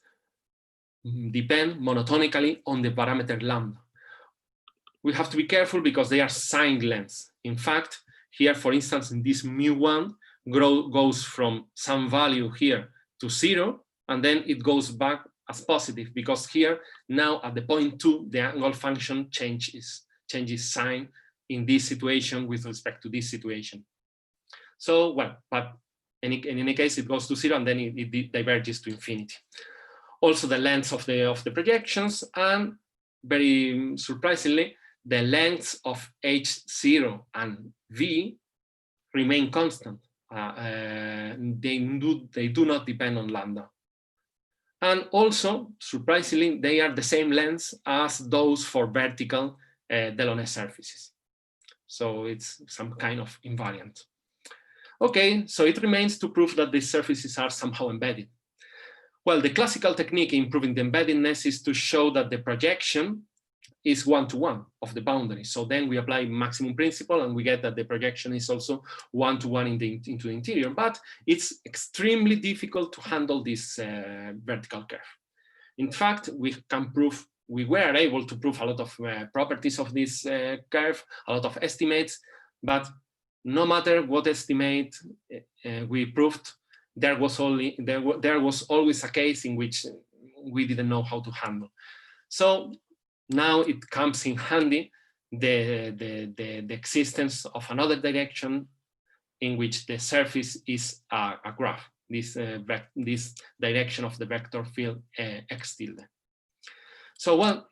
Speaker 2: depend monotonically on the parameter lambda. We have to be careful because they are signed lengths. In fact, here, for instance, in this mu1 goes from some value here to 0, and then it goes back as positive, because here now at the point 2, the angle function changes sign in this situation with respect to this situation. So, well, but in any case, it goes to 0 and then it diverges to infinity. Also the lengths of the projections, and very surprisingly, the lengths of H0 and V remain constant. They do not depend on lambda. And also, surprisingly, they are the same lengths as those for vertical Delaunay surfaces. So it's some kind of invariant. Okay, so it remains to prove that these surfaces are somehow embedded. Well, the classical technique in proving the embeddedness is to show that the projection is one-to-one of the boundary. So then we apply maximum principle and we get that the projection is also one-to-one into the interior, but it's extremely difficult to handle this vertical curve. In fact, we were able to prove a lot of properties of this curve, a lot of estimates, but no matter what estimate we proved, there was always a case in which we didn't know how to handle. So now it comes in handy the existence of another direction in which the surface is a graph, this direction of the vector field x tilde. So, well,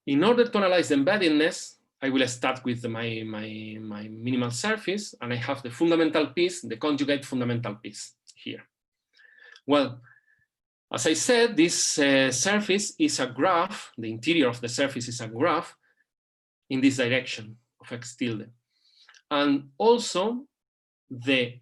Speaker 2: in order to analyze the embeddedness, I will start with my minimal surface, and I have the fundamental piece, the conjugate fundamental piece here. Well, as I said, this surface is a graph, the interior of the surface is a graph in this direction of x tilde. And also the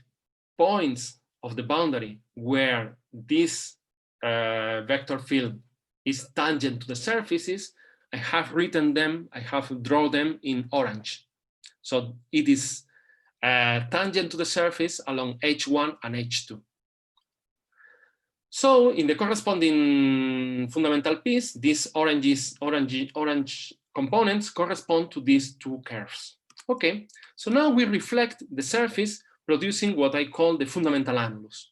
Speaker 2: points of the boundary where this vector field is tangent to the surfaces, I have written them, I have drawn them in orange. So it is tangent to the surface along H1 and H2. So in the corresponding fundamental piece, these orange components correspond to these two curves. Okay, so now we reflect the surface producing what I call the fundamental annulus.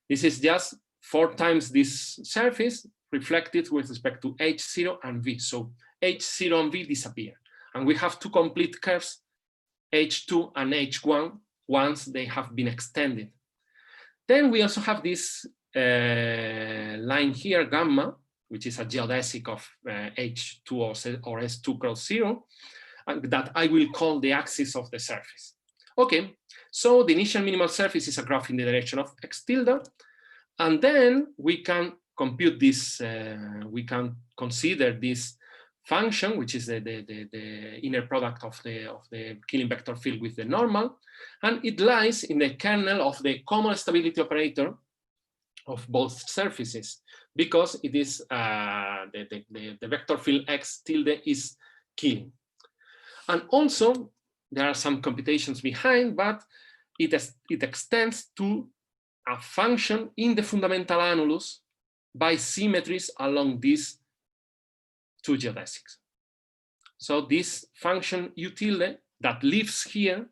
Speaker 2: This is just 4 times this surface reflected with respect to H0 and V. So H0 and V disappear. And we have two complete curves, H2 and H1, once they have been extended. Then we also have this line here, gamma, which is a geodesic of H2 or S2 cross 0, that I will call the axis of the surface. Okay, so the initial minimal surface is a graph in the direction of x tilde, and then we can compute this, we can consider this function, which is the inner product of the Killing vector field with the normal, and it lies in the kernel of the common stability operator of both surfaces, because it is the vector field x tilde is Killing. And also there are some computations behind, but it extends to a function in the fundamental annulus by symmetries along these two geodesics. So this function u tilde that lives here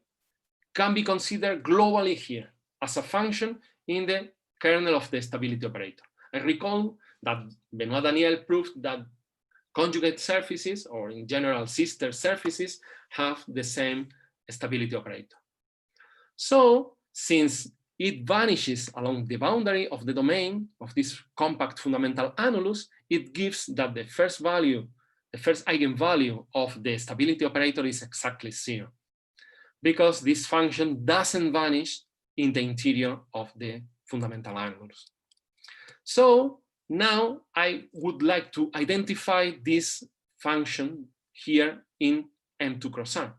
Speaker 2: can be considered globally here as a function in the kernel of the stability operator. I recall that Benoit Daniel proved that conjugate surfaces, or in general sister surfaces, have the same stability operator. So since it vanishes along the boundary of the domain of this compact fundamental annulus, it gives that the first eigenvalue of the stability operator is exactly 0, because this function doesn't vanish in the interior of the fundamental annulus. So now I would like to identify this function here in M2 cross R.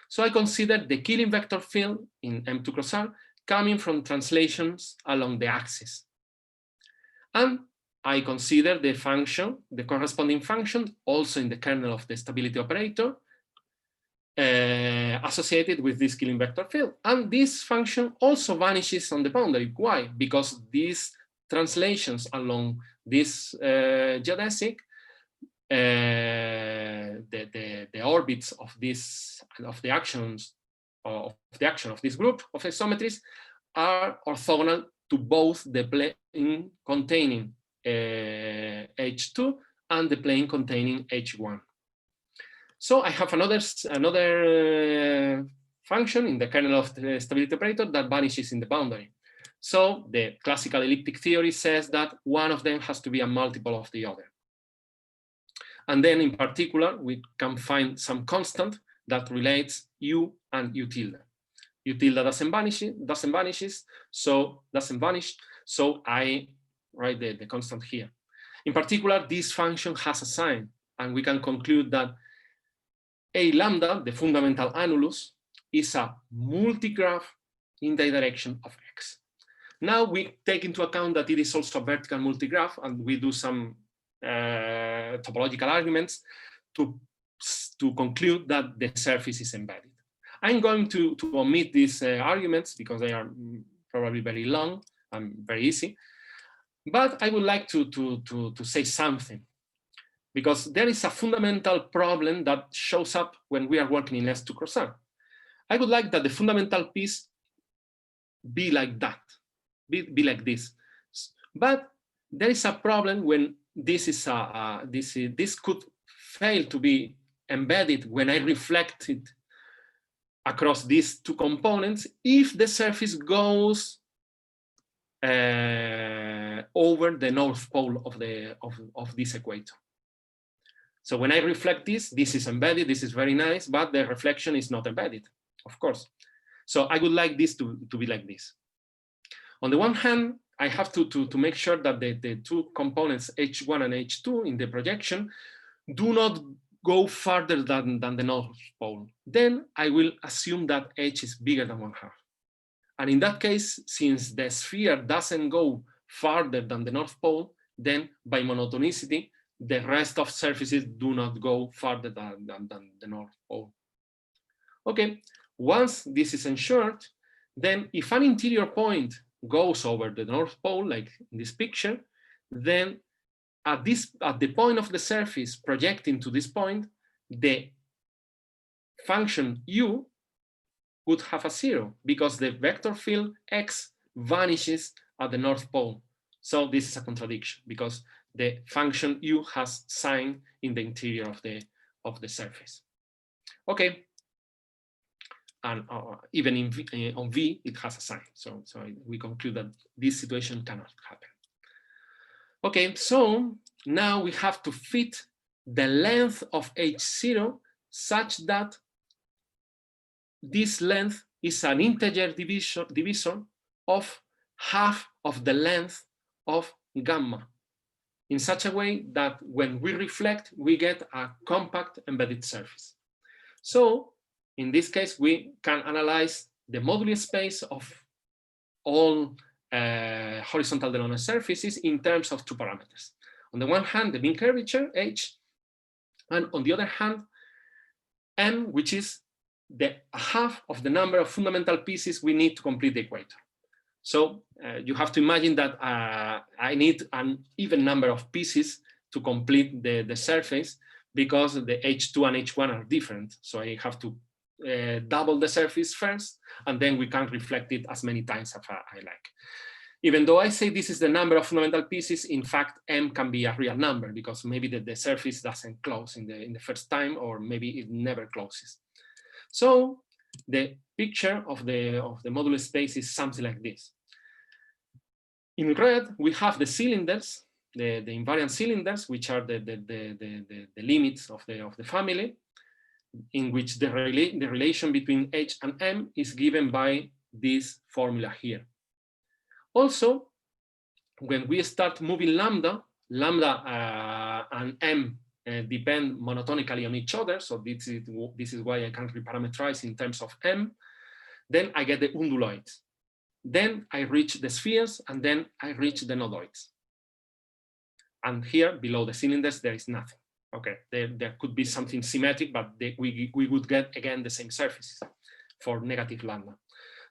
Speaker 2: So I consider the Killing vector field in M2 cross R coming from translations along the axis. And I consider the function, the corresponding function, also in the kernel of the stability operator, associated with this Killing vector field. And this function also vanishes on the boundary. Why? Because these translations along this geodesic, the orbits of this of the actions of the action of this group of isometries are orthogonal to both the plane containing H2 and the plane containing H1. So I have another function in the kernel of the stability operator that vanishes in the boundary. So the classical elliptic theory says that one of them has to be a multiple of the other. And then in particular, we can find some constant that relates U and U tilde. U tilde doesn't vanish, so I write the constant here. In particular, this function has a sign, and we can conclude that A lambda, the fundamental annulus, is a multigraph in the direction of X. Now we take into account that it is also a vertical multigraph, and we do some topological arguments to conclude that the surface is embedded. I'm going to omit these arguments because they are probably very long and very easy, but I would like to say something, because there is a fundamental problem that shows up when we are working in S2 cross-arm. I would like that the fundamental piece be like that, be like this. But there is a problem when this is this could fail to be embedded when I reflect it across these two components if the surface goes over the north pole of this equator. So when I reflect this is embedded, this is very nice, but the reflection is not embedded, of course. So I would like this to be like this. On the one hand, I have to make sure that the two components, H1 and H2 in the projection, do not go farther than the north pole. Then I will assume that H is bigger than 1/2. And in that case, since the sphere doesn't go farther than the north pole, then by monotonicity, the rest of surfaces do not go farther than the north pole. Okay, once this is ensured, then if an interior point goes over the north pole, like in this picture, then at the point of the surface projecting to this point, the function U would have a 0 because the vector field X vanishes at the north pole. So this is a contradiction because the function U has sign in the interior of the surface. Okay, and even on V it has a sign. So we conclude that this situation cannot happen. Okay, so now we have to fit the length of H0 such that this length is an integer divisor of half of the length of gamma, in such a way that when we reflect, we get a compact embedded surface. So in this case, we can analyze the moduli space of all horizontal Delaunay surfaces in terms of two parameters. On the one hand, the mean curvature, H, and on the other hand, M, which is the half of the number of fundamental pieces we need to complete the equator. So you have to imagine that I need an even number of pieces to complete the surface because the H2 and H1 are different. So I have to double the surface first, and then we can reflect it as many times as I like. Even though I say this is the number of fundamental pieces, in fact, M can be a real number because maybe the surface doesn't close in the first time, or maybe it never closes. So the picture of the modular space is something like this. In red, we have the cylinders, the invariant cylinders, which are the limits of the family, in which the relation between H and M is given by this formula here. Also, when we start moving lambda and M depend monotonically on each other, so this is why I can reparameterize in terms of M, then I get the unduloids. Then I reach the spheres, and then I reach the nodoids. And here, below the cylinders, there is nothing. Okay, there could be something symmetric, but we would get again the same surfaces for negative lambda.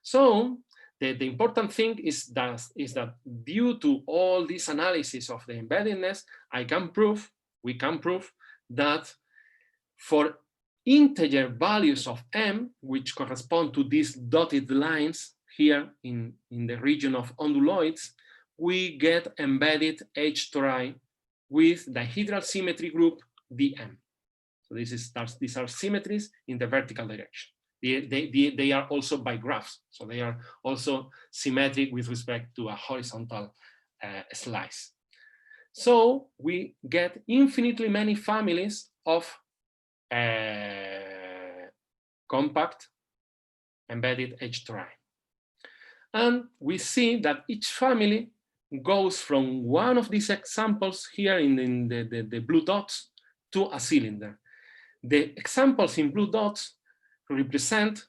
Speaker 2: So the important thing is that due to all this analysis of the embeddedness, we can prove that for integer values of m, which correspond to these dotted lines here in the region of onduloids, we get embedded H to I with dihedral symmetry group dm. So these are symmetries in the vertical direction. They are also bigraphs, so they are also symmetric with respect to a horizontal slice. So we get infinitely many families of compact embedded H to I. And we see that each family goes from one of these examples here in the blue dots to a cylinder. The examples in blue dots represent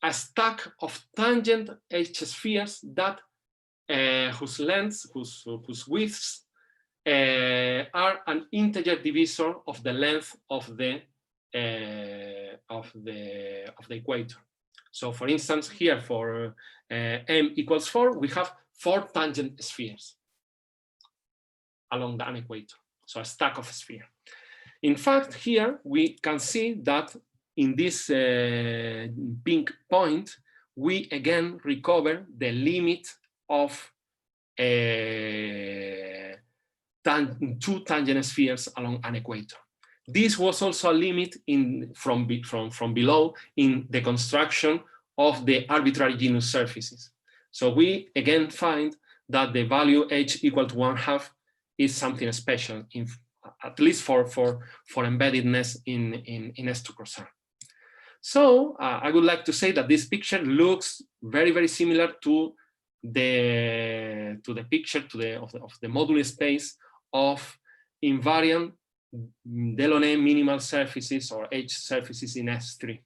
Speaker 2: a stack of tangent H spheres that whose lengths, whose widths are an integer divisor of the length of the equator. So for instance, here for m equals 4, we have 4 tangent spheres along an equator, so a stack of spheres. In fact, here we can see that in this pink point, we again recover the limit of 2 tangent spheres along an equator. This was also a limit from below in the construction of the arbitrary genus surfaces. So we again find that the value h equal to 1/2 is something special, at least for embeddedness in S2 cross R. So I would like to say that this picture looks very, very similar to the picture of the modular space of invariant Delaunay minimal surfaces or H surfaces in S3.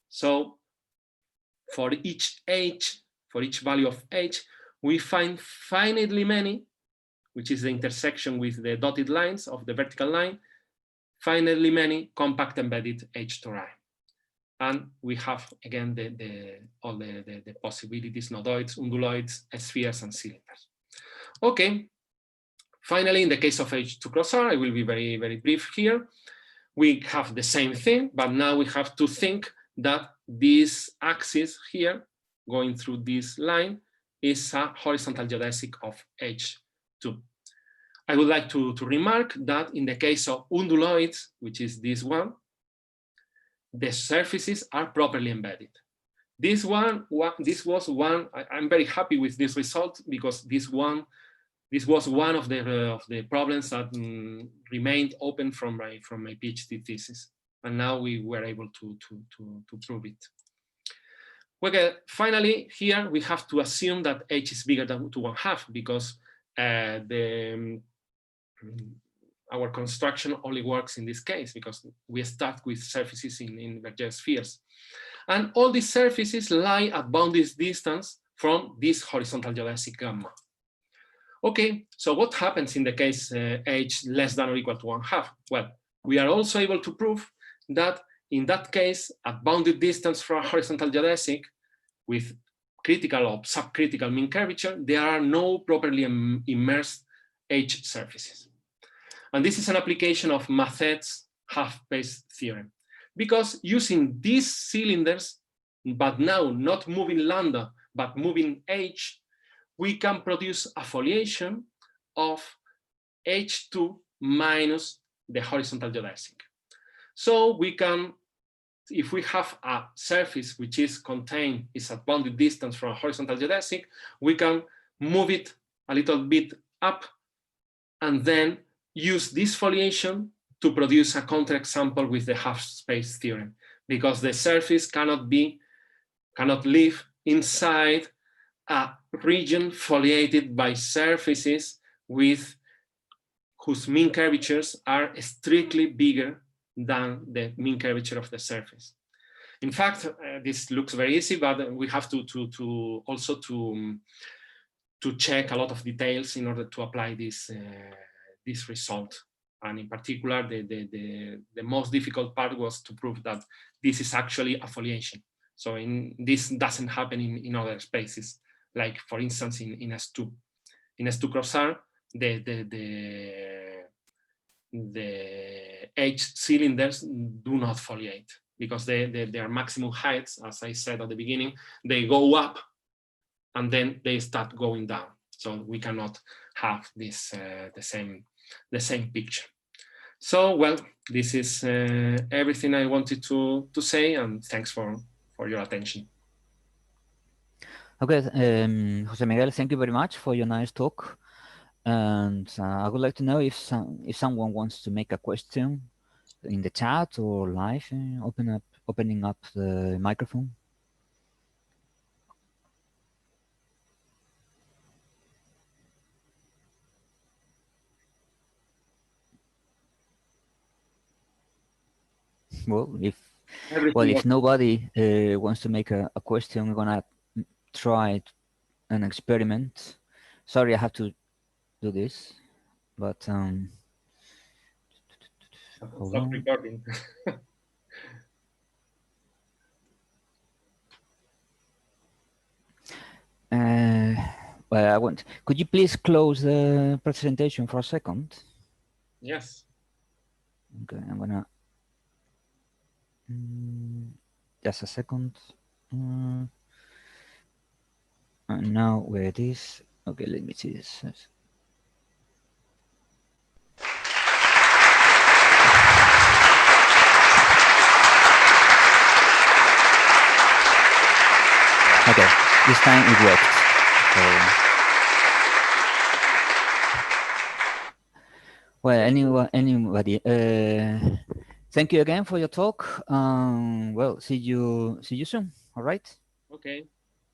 Speaker 2: So for each value of H, we find finitely many, which is the intersection with the dotted lines of the vertical line, finitely many compact embedded H to I. And we have again all the possibilities, nodoids, unduloids, spheres, and cylinders. Okay. Finally, in the case of H2 cross R, I will be very, very brief here. We have the same thing, but now we have to think that this axis here, going through this line, is a horizontal geodesic of H2. I would like to remark that in the case of unduloids, which is this one, the surfaces are properly embedded. This was one, I'm very happy with this result because this was one of the problems that remained open from my PhD thesis, and now we were able to prove it. Well, finally, here we have to assume that H is bigger than 1/2 because our construction only works in this case because we start with surfaces in Berger spheres, and all these surfaces lie at boundary distance from this horizontal geodesic gamma. Okay, so what happens in the case H less than or equal to 1/2? Well, we are also able to prove that in that case, at bounded distance from a horizontal geodesic with critical or subcritical mean curvature, there are no properly immersed H surfaces. And this is an application of Mathet's half-space theorem. Because using these cylinders, but now not moving lambda, but moving H, we can produce a foliation of H2 minus the horizontal geodesic. So we can, if we have a surface which is at bounded distance from a horizontal geodesic, we can move it a little bit up and then use this foliation to produce a counterexample with the half-space theorem, because the surface cannot live inside a region foliated by surfaces whose mean curvatures are strictly bigger than the mean curvature of the surface. In fact, this looks very easy, but we have to also check a lot of details in order to apply this result. And in particular, the most difficult part was to prove that this is actually a foliation. So this doesn't happen in other spaces, like for instance in S2. In S2 cross R, the edge cylinders do not foliate because their maximum heights, as I said at the beginning, they go up and then they start going down. So we cannot have this the same picture. So, well, this is everything I wanted to say, and thanks for your attention.
Speaker 1: Okay, Jose Miguel, thank you very much for your nice talk. And I would like to know if someone wants to make a question in the chat or live, opening up the microphone. Well, if nobody wants to make a question, we're gonna try an experiment. Sorry, I have to do this, but
Speaker 2: Stop recording.
Speaker 1: Well, could you please close the presentation for a second?
Speaker 2: Yes.
Speaker 1: Okay, I'm gonna. Just a second. And now where it is. Okay, let me see this. Okay, this time it worked. So, well, anybody. Thank you again for your talk. Well, see you soon. All right.
Speaker 2: Okay.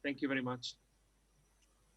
Speaker 2: Thank you very much.